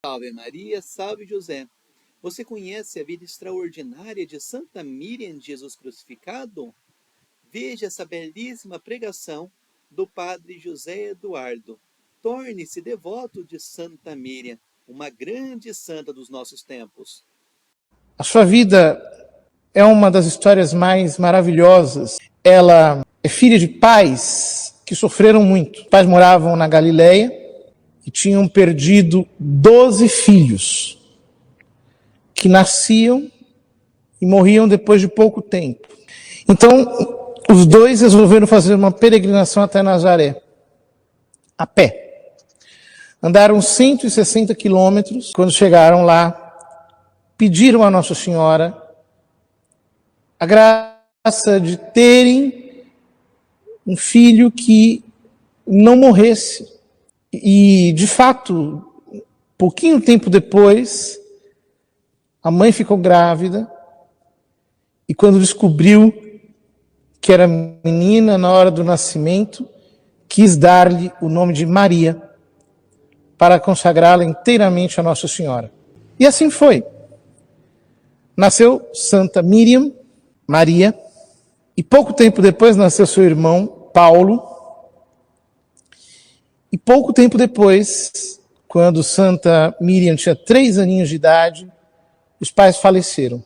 Salve Maria, salve José. Você conhece a vida extraordinária de Santa Miriam de Jesus crucificado? Veja essa belíssima pregação do padre José Eduardo. Torne-se devoto de Santa Miriam, uma grande santa dos nossos tempos. A sua vida é uma das histórias mais maravilhosas. Ela é filha de pais que sofreram muito. Os pais moravam na Galileia e tinham perdido 12 filhos que nasciam e morriam depois de pouco tempo. Então, os dois resolveram fazer uma peregrinação até Nazaré, a pé. Andaram 160 quilômetros. Quando chegaram lá, pediram a Nossa Senhora a graça de terem um filho que não morresse. E, de fato, pouquinho tempo depois, a mãe ficou grávida e quando descobriu que era menina na hora do nascimento, quis dar-lhe o nome de Maria para consagrá-la inteiramente a Nossa Senhora. E assim foi. Nasceu Santa Miriam, Maria, e pouco tempo depois nasceu seu irmão, Paulo. E pouco tempo depois, quando Santa Miriam tinha 3 aninhos de idade, os pais faleceram.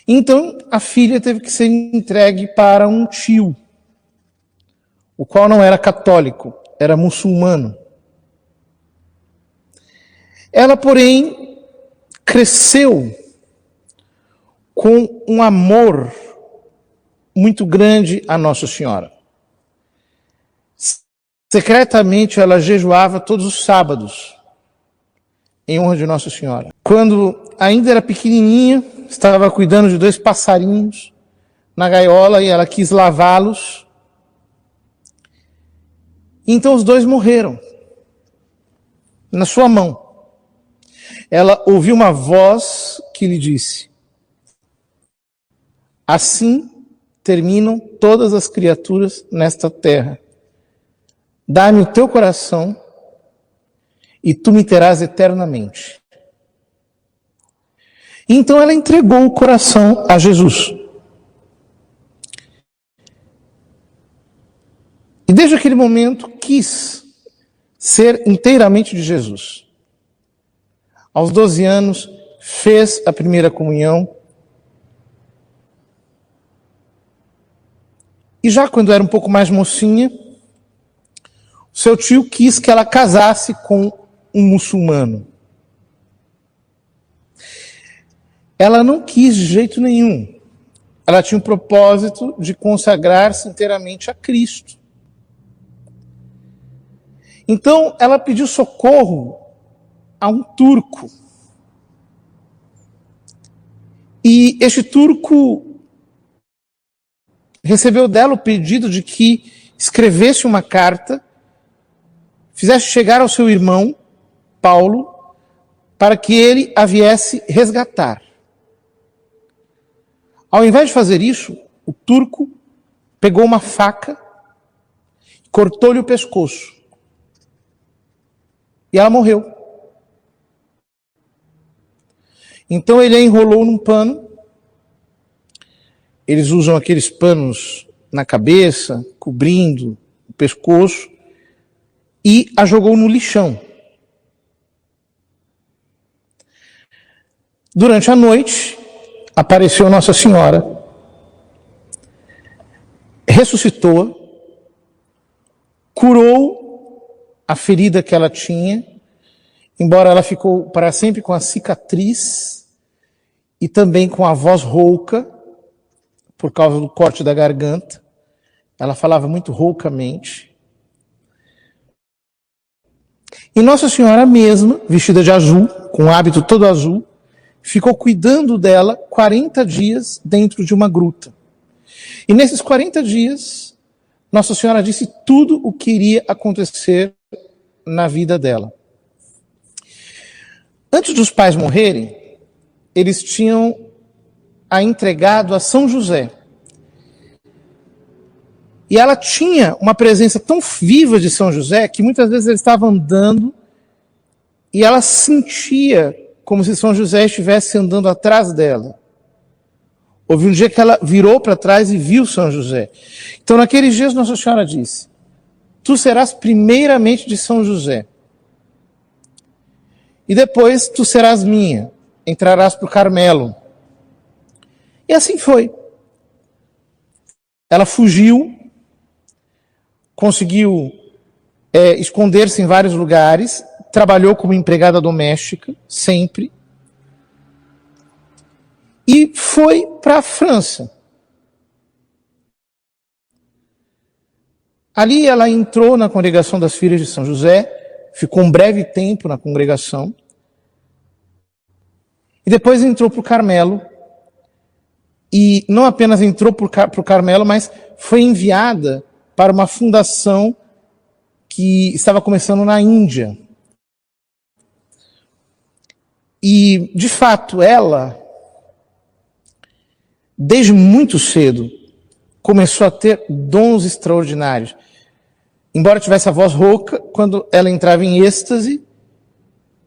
Então, a filha teve que ser entregue para um tio, o qual não era católico, era muçulmano. Ela, porém, cresceu com um amor muito grande a Nossa Senhora. Secretamente, ela jejuava todos os sábados, em honra de Nossa Senhora. Quando ainda era pequenininha, estava cuidando de 2 passarinhos na gaiola e ela quis lavá-los. Então os 2 morreram na sua mão. Ela ouviu uma voz que lhe disse: assim terminam todas as criaturas nesta terra. Dá-me o teu coração e tu me terás eternamente. Então ela entregou o coração a Jesus. E desde aquele momento quis ser inteiramente de Jesus. Aos 12 anos fez a primeira comunhão. E já quando era um pouco mais mocinha, seu tio quis que ela casasse com um muçulmano. Ela não quis de jeito nenhum. Ela tinha o propósito de consagrar-se inteiramente a Cristo. Então, ela pediu socorro a um turco. E este turco recebeu dela o pedido de que escrevesse uma carta, fizesse chegar ao seu irmão, Paulo, para que ele a viesse resgatar. Ao invés de fazer isso, o turco pegou uma faca, cortou-lhe o pescoço. E ela morreu. Então ele a enrolou num pano. Eles usam aqueles panos na cabeça, cobrindo o pescoço, e a jogou no lixão. Durante a noite, apareceu Nossa Senhora, ressuscitou-a, curou a ferida que ela tinha, embora ela ficou para sempre com a cicatriz e também com a voz rouca, por causa do corte da garganta. Ela falava muito roucamente. E Nossa Senhora mesma, vestida de azul, com o hábito todo azul, ficou cuidando dela 40 dias dentro de uma gruta. E nesses 40 dias, Nossa Senhora disse tudo o que iria acontecer na vida dela. Antes dos pais morrerem, eles tinham a entregado a São José. E ela tinha uma presença tão viva de São José que muitas vezes ele estava andando e ela sentia como se São José estivesse andando atrás dela. Houve um dia que ela virou para trás e viu São José. Então, naqueles dias, Nossa Senhora disse: tu serás primeiramente de São José. E depois tu serás minha. Entrarás para o Carmelo. E assim foi. Ela fugiu, conseguiu esconder-se em vários lugares, trabalhou como empregada doméstica, sempre, e foi para a França. Ali ela entrou na congregação das Filhas de São José, ficou um breve tempo na congregação, e depois entrou para o Carmelo, e não apenas entrou para o Carmelo, mas foi enviada para uma fundação que estava começando na Índia. E, de fato, ela, desde muito cedo, começou a ter dons extraordinários. Embora tivesse a voz rouca, quando ela entrava em êxtase,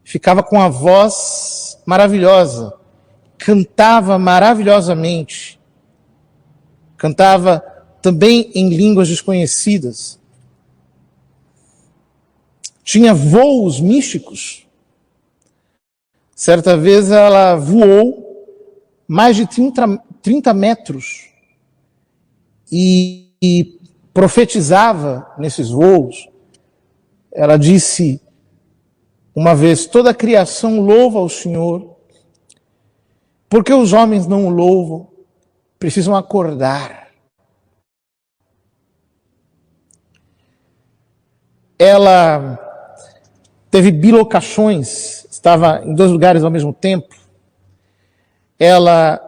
ficava com a voz maravilhosa, cantava maravilhosamente, cantava também em línguas desconhecidas. Tinha voos místicos. Certa vez ela voou mais de 30 metros e profetizava nesses voos. Ela disse uma vez: toda a criação louva ao Senhor, porque os homens não o louvam, precisam acordar. Ela teve bilocações, estava em 2 lugares ao mesmo tempo. Ela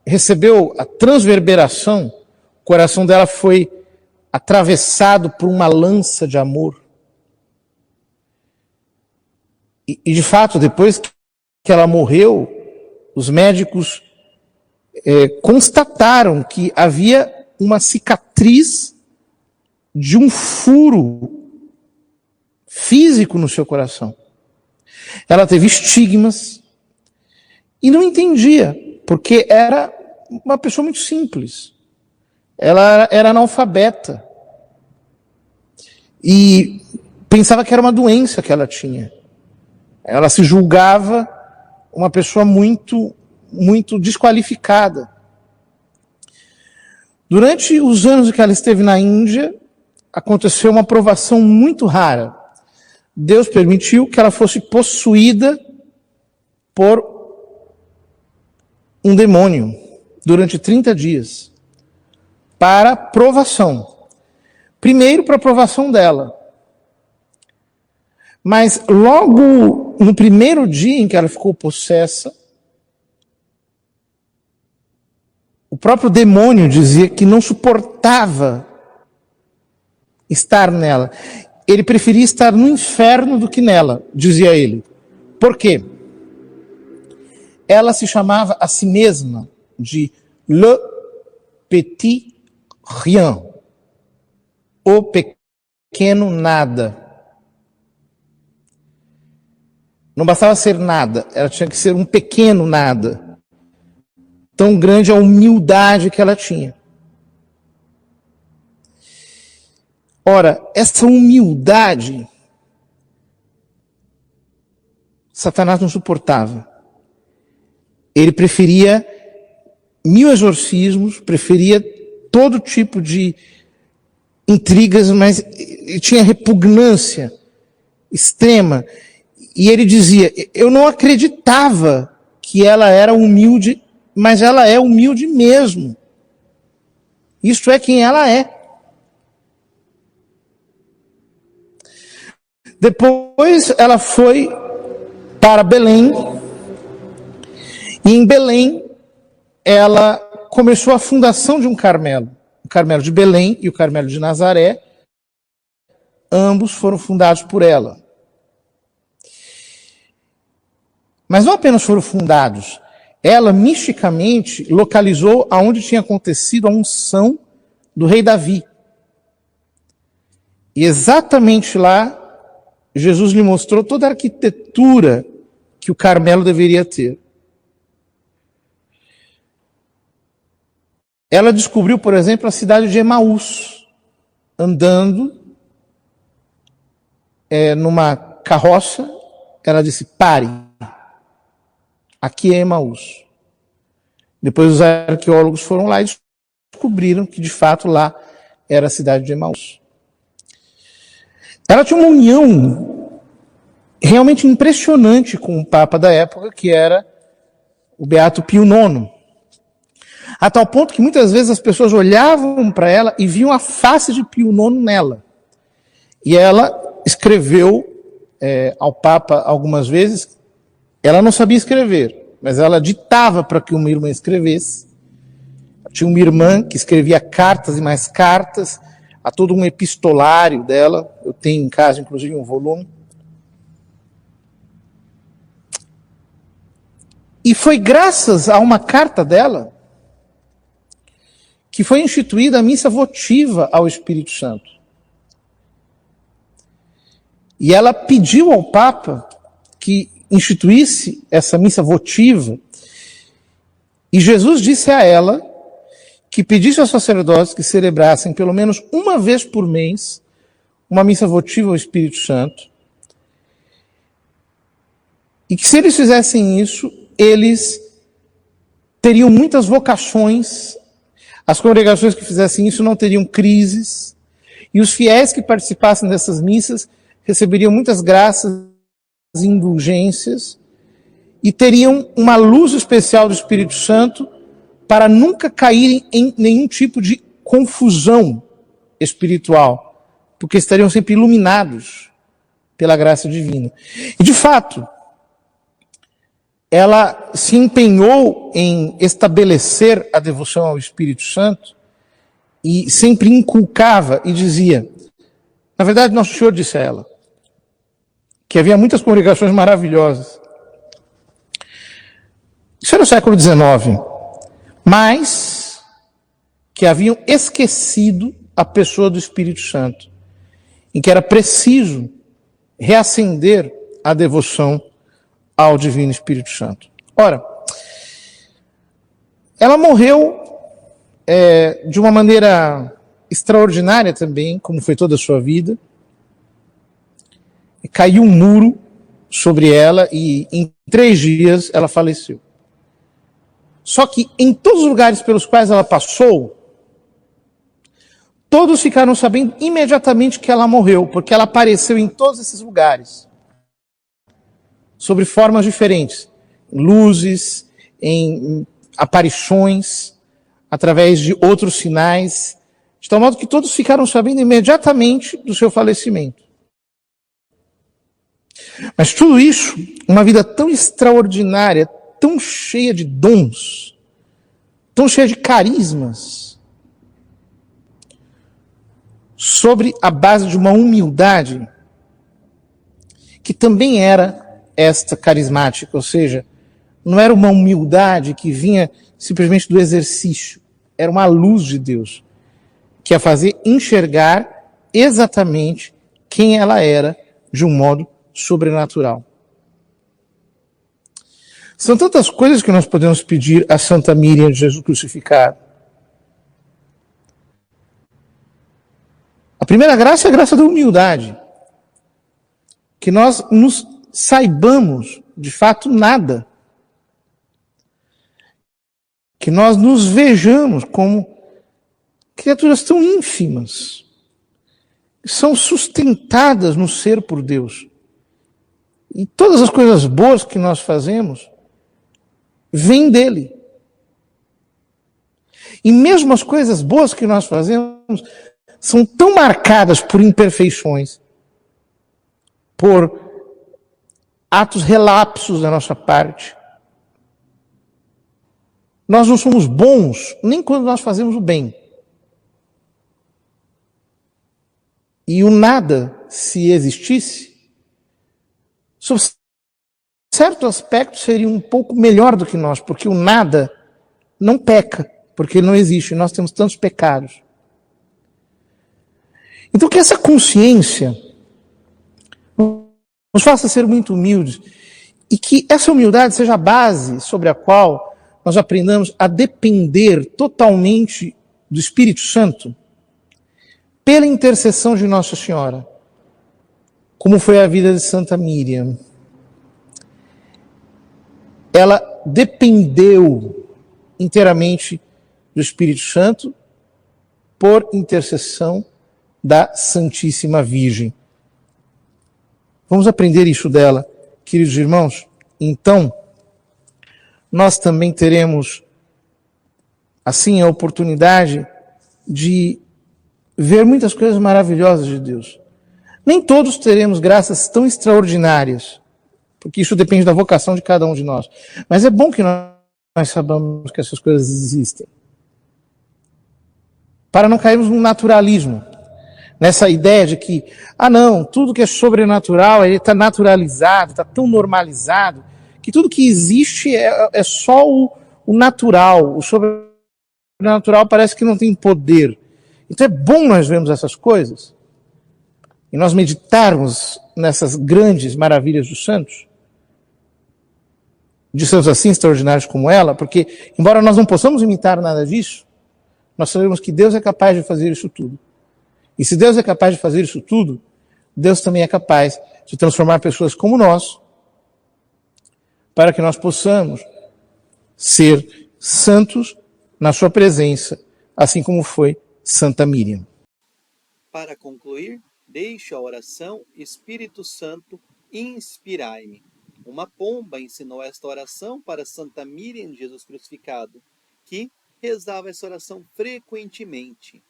recebeu a transverberação, o coração dela foi atravessado por uma lança de amor. E de fato, depois que ela morreu, os médicos constataram que havia uma cicatriz de um furo físico no seu coração. Ela teve estigmas e não entendia, porque era uma pessoa muito simples. Ela era analfabeta e pensava que era uma doença que ela tinha. Ela se julgava uma pessoa muito, muito desqualificada. Durante os anos que ela esteve na Índia, aconteceu uma provação muito rara. Deus permitiu que ela fosse possuída por um demônio durante 30 dias, para provação. Primeiro para a provação dela. Mas logo no primeiro dia em que ela ficou possessa, o próprio demônio dizia que não suportava estar nela. Ele preferia estar no inferno do que nela, dizia ele. Por quê? Ela se chamava a si mesma de Le Petit Rien, o pequeno nada. Não bastava ser nada, ela tinha que ser um pequeno nada. Tão grande a humildade que ela tinha. Ora, essa humildade, Satanás não suportava. Ele preferia 1000 exorcismos, preferia todo tipo de intrigas, mas ele tinha repugnância extrema. E ele dizia: eu não acreditava que ela era humilde, mas ela é humilde mesmo. Isto é quem ela é. Depois ela foi para Belém, e em Belém ela começou a fundação de um Carmelo. O Carmelo de Belém e o Carmelo de Nazaré, ambos foram fundados por ela. Mas não apenas foram fundados, ela misticamente localizou aonde tinha acontecido a unção do rei Davi. E exatamente lá, Jesus lhe mostrou toda a arquitetura que o Carmelo deveria ter. Ela descobriu, por exemplo, a cidade de Emaús, andando numa carroça. Ela disse: pare, aqui é Emaús. Depois os arqueólogos foram lá e descobriram que de fato lá era a cidade de Emaús. Ela tinha uma união realmente impressionante com o Papa da época, que era o Beato Pio IX. A tal ponto que muitas vezes as pessoas olhavam para ela e viam a face de Pio IX nela. E ela escreveu ao Papa algumas vezes. Ela não sabia escrever, mas ela ditava para que uma irmã escrevesse. Tinha uma irmã que escrevia cartas e mais cartas, a todo um epistolário dela. Eu tenho em casa, inclusive, um volume. E foi graças a uma carta dela que foi instituída a missa votiva ao Espírito Santo. E ela pediu ao Papa que instituísse essa missa votiva, e Jesus disse a ela que pedisse aos sacerdotes que celebrassem pelo menos uma vez por mês uma missa votiva ao Espírito Santo, e que se eles fizessem isso, eles teriam muitas vocações, as congregações que fizessem isso não teriam crises, e os fiéis que participassem dessas missas receberiam muitas graças e indulgências, e teriam uma luz especial do Espírito Santo para nunca caírem em nenhum tipo de confusão espiritual, porque estariam sempre iluminados pela graça divina. E de fato, ela se empenhou em estabelecer a devoção ao Espírito Santo e sempre inculcava e dizia, na verdade, Nosso Senhor disse a ela, que havia muitas congregações maravilhosas. Isso era no século XIX, mas que haviam esquecido a pessoa do Espírito Santo, em que era preciso reacender a devoção ao Divino Espírito Santo. Ora, ela morreu de uma maneira extraordinária também, como foi toda a sua vida. E caiu um muro sobre ela e em 3 dias ela faleceu. Só que em todos os lugares pelos quais ela passou, todos ficaram sabendo imediatamente que ela morreu, porque ela apareceu em todos esses lugares, sobre formas diferentes, luzes, em aparições, através de outros sinais, de tal modo que todos ficaram sabendo imediatamente do seu falecimento. Mas tudo isso, uma vida tão extraordinária, tão cheia de dons, tão cheia de carismas, sobre a base de uma humildade, que também era esta carismática, ou seja, não era uma humildade que vinha simplesmente do exercício, era uma luz de Deus, que a fazia enxergar exatamente quem ela era de um modo sobrenatural. São tantas coisas que nós podemos pedir a Santa Míriam de Jesus crucificado. A primeira graça é a graça da humildade. Que nós nos saibamos, de fato, nada. Que nós nos vejamos como criaturas tão ínfimas, que são sustentadas no ser por Deus. E todas as coisas boas que nós fazemos vêm dele. E mesmo as coisas boas que nós fazemos são tão marcadas por imperfeições, por atos relapsos da nossa parte. Nós não somos bons nem quando nós fazemos o bem. E o nada, se existisse, sob certo aspecto seria um pouco melhor do que nós, porque o nada não peca, porque ele não existe, nós temos tantos pecados. Então que essa consciência nos faça ser muito humildes e que essa humildade seja a base sobre a qual nós aprendamos a depender totalmente do Espírito Santo pela intercessão de Nossa Senhora, como foi a vida de Santa Míriam. Ela dependeu inteiramente do Espírito Santo por intercessão da Santíssima Virgem. Vamos aprender isso dela, queridos irmãos? Então, nós também teremos, assim, a oportunidade de ver muitas coisas maravilhosas de Deus. Nem todos teremos graças tão extraordinárias, porque isso depende da vocação de cada um de nós. Mas é bom que nós saibamos que essas coisas existem, para não cairmos no naturalismo, nessa ideia de que, não, tudo que é sobrenatural, ele está naturalizado, está tão normalizado, que tudo que existe é só o natural, o sobrenatural parece que não tem poder. Então é bom nós vermos essas coisas, e nós meditarmos nessas grandes maravilhas dos santos, de santos assim extraordinários como ela, porque, embora nós não possamos imitar nada disso, nós sabemos que Deus é capaz de fazer isso tudo. E se Deus é capaz de fazer isso tudo, Deus também é capaz de transformar pessoas como nós, para que nós possamos ser santos na sua presença, assim como foi Santa Míriam. Para concluir, deixo a oração Espírito Santo, inspirai-me. Uma pomba ensinou esta oração para Santa Míriam de Jesus Crucificado, que rezava essa oração frequentemente.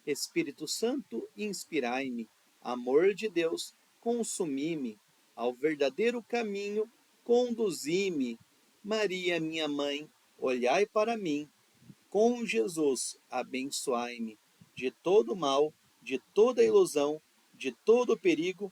Espírito Santo, inspirai-me. Amor de Deus, consumi-me. Ao verdadeiro caminho, conduzi-me. Maria, minha mãe, olhai para mim. Com Jesus, abençoai-me. De todo mal, de toda ilusão, de todo perigo,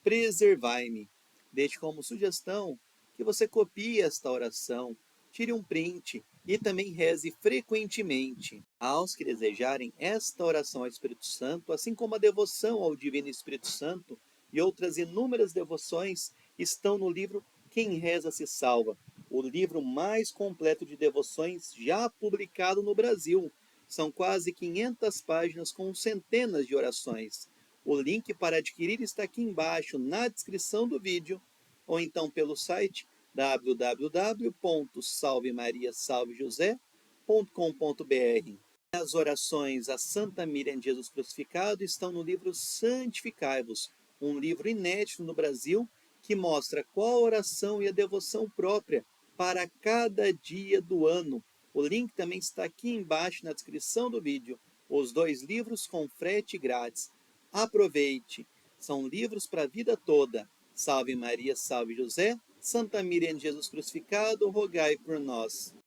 preservai-me. Deixe como sugestão que você copie esta oração, tire um print e também reze frequentemente. Aos que desejarem esta oração ao Espírito Santo, assim como a devoção ao Divino Espírito Santo e outras inúmeras devoções, estão no livro Quem Reza Se Salva, o livro mais completo de devoções já publicado no Brasil. São quase 500 páginas com centenas de orações. O link para adquirir está aqui embaixo na descrição do vídeo, ou então pelo site www.salvemariasalvejosé.com.br. As orações a Santa Míriam de Jesus Crucificado estão no livro Santificai-vos, um livro inédito no Brasil que mostra qual a oração e a devoção própria para cada dia do ano. O link também está aqui embaixo na descrição do vídeo. Os 2 livros com frete grátis. Aproveite! São livros para a vida toda. Salve Maria, salve José. Santa Míriam de Jesus Crucificado, rogai por nós.